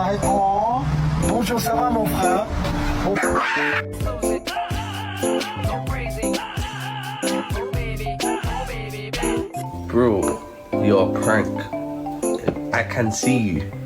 Hi. Oh, bonjour, ça va mon frère? Bro, you're a prank. I can see you.